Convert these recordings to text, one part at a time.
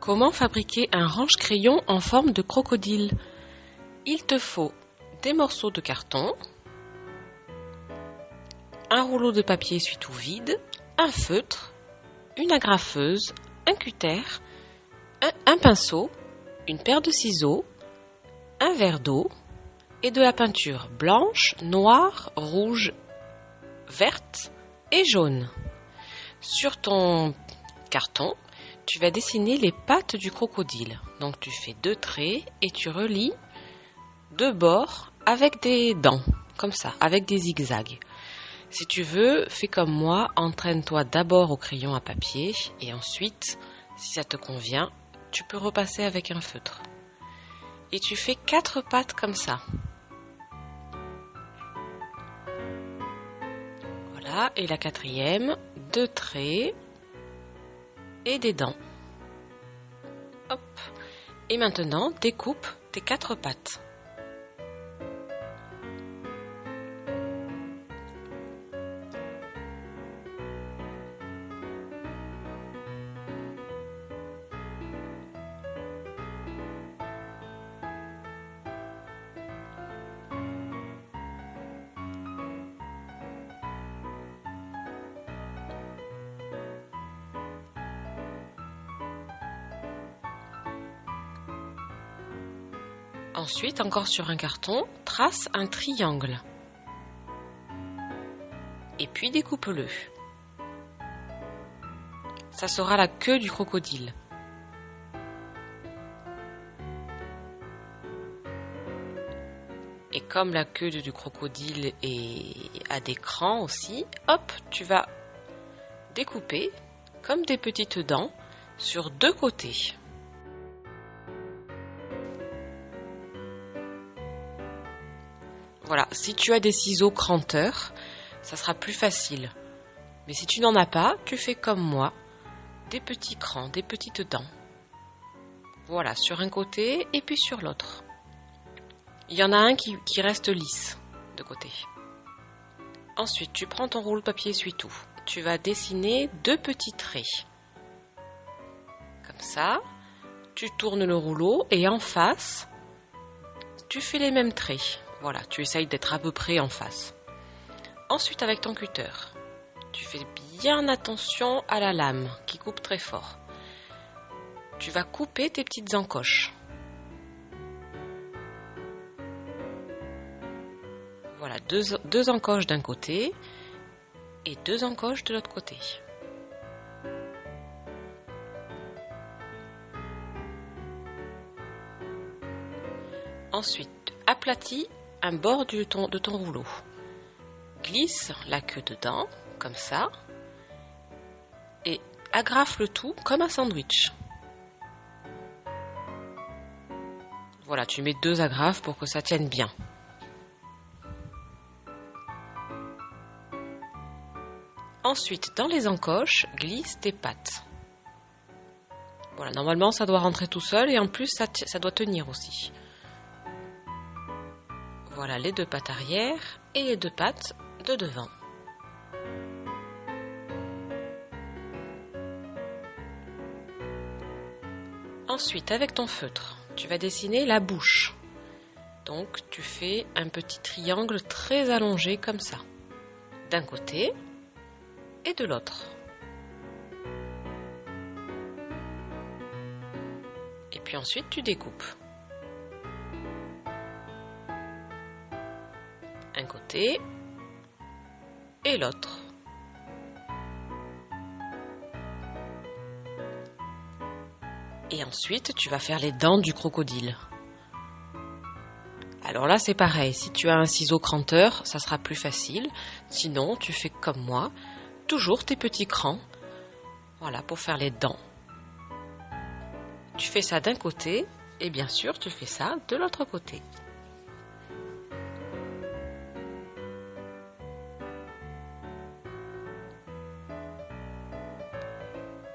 Comment fabriquer un range-crayon en forme de crocodile? Il te faut des morceaux de carton, un rouleau de papier essuie-tout vide, un feutre, une agrafeuse, un cutter, un pinceau, une paire de ciseaux, un verre d'eau et de la peinture blanche, noire, rouge, verte et jaune. Sur ton carton, tu vas dessiner les pattes du crocodile. Donc tu fais 2 traits et tu relis 2 bords avec des dents, comme ça, avec des zigzags. Si tu veux, fais comme moi, entraîne-toi d'abord au crayon à papier et ensuite, si ça te convient, tu peux repasser avec un feutre. Et tu fais 4 pattes comme ça. Voilà, et la 4e, 2 traits et des dents. Hop. Et maintenant, découpe tes 4 pattes. Ensuite, encore sur un carton, trace un triangle. Et puis découpe-le. Ça sera la queue du crocodile. Et comme la queue du crocodile a des crans aussi, hop, tu vas découper comme des petites dents sur 2 côtés. Voilà, si tu as des ciseaux cranteurs, ça sera plus facile. Mais si tu n'en as pas, tu fais comme moi, des petits crans, des petites dents. Voilà, sur un côté et puis sur l'autre. Il y en a un qui reste lisse de côté. Ensuite, tu prends ton rouleau de papier essuie-tout. Tu vas dessiner 2 petits traits. Comme ça, tu tournes le rouleau et en face, tu fais les mêmes traits. Voilà, tu essayes d'être à peu près en face. Ensuite, avec ton cutter, tu fais bien attention à la lame qui coupe très fort. Tu vas couper tes petites encoches. Voilà, 2 encoches d'un côté et 2 encoches de l'autre côté. Ensuite, aplatis un bord de ton rouleau. Glisse la queue dedans, comme ça, et agrafe le tout comme un sandwich. Voilà, tu mets 2 agrafes pour que ça tienne bien. Ensuite, dans les encoches, glisse tes pattes. Voilà, normalement ça doit rentrer tout seul et en plus ça doit tenir aussi. Voilà les 2 pattes arrière et les 2 pattes de devant. Ensuite, avec ton feutre, tu vas dessiner la bouche. Donc, tu fais un petit triangle très allongé comme ça, d'un côté et de l'autre. Et puis ensuite, tu découpes. Un côté et l'autre. Et ensuite, tu vas faire les dents du crocodile. Alors là, c'est pareil. Si tu as un ciseau cranteur, ça sera plus facile. Sinon, tu fais comme moi, toujours tes petits crans. Voilà, pour faire les dents. Tu fais ça d'un côté et bien sûr, tu fais ça de l'autre côté.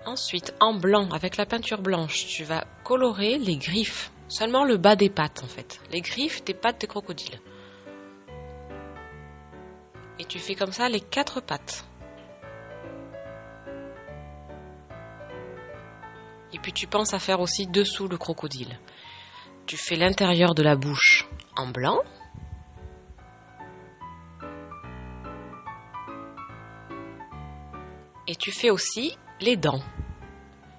Ensuite, en blanc, avec la peinture blanche, tu vas colorer les griffes. Seulement le bas des pattes, en fait. Les griffes des pattes des crocodiles. Et tu fais comme ça les 4 pattes. Et puis tu penses à faire aussi dessous le crocodile. Tu fais l'intérieur de la bouche en blanc. Et tu fais aussi les dents.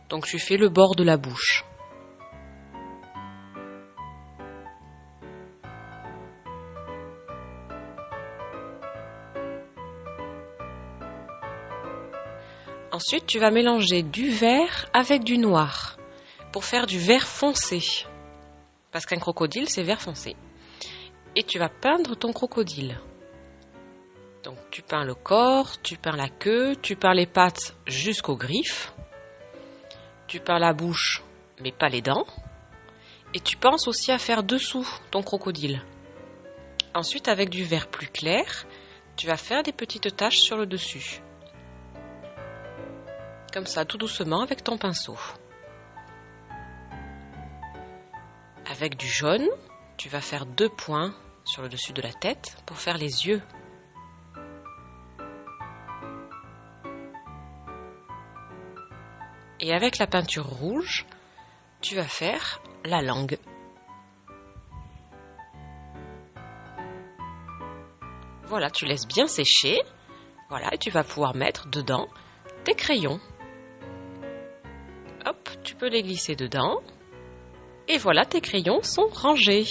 Donc tu fais le bord de la bouche. Ensuite, tu vas mélanger du vert avec du noir pour faire du vert foncé. Parce qu'un crocodile, c'est vert foncé. Et tu vas peindre ton crocodile. Donc tu peins le corps, tu peins la queue, tu peins les pattes jusqu'aux griffes. Tu peins la bouche, mais pas les dents. Et tu penses aussi à faire dessous ton crocodile. Ensuite, avec du vert plus clair, tu vas faire des petites taches sur le dessus. Comme ça, tout doucement avec ton pinceau. Avec du jaune, tu vas faire 2 points sur le dessus de la tête pour faire les yeux. Et avec la peinture rouge, tu vas faire la langue. Voilà, tu laisses bien sécher. Voilà, et tu vas pouvoir mettre dedans tes crayons. Hop, tu peux les glisser dedans. Et voilà, tes crayons sont rangés.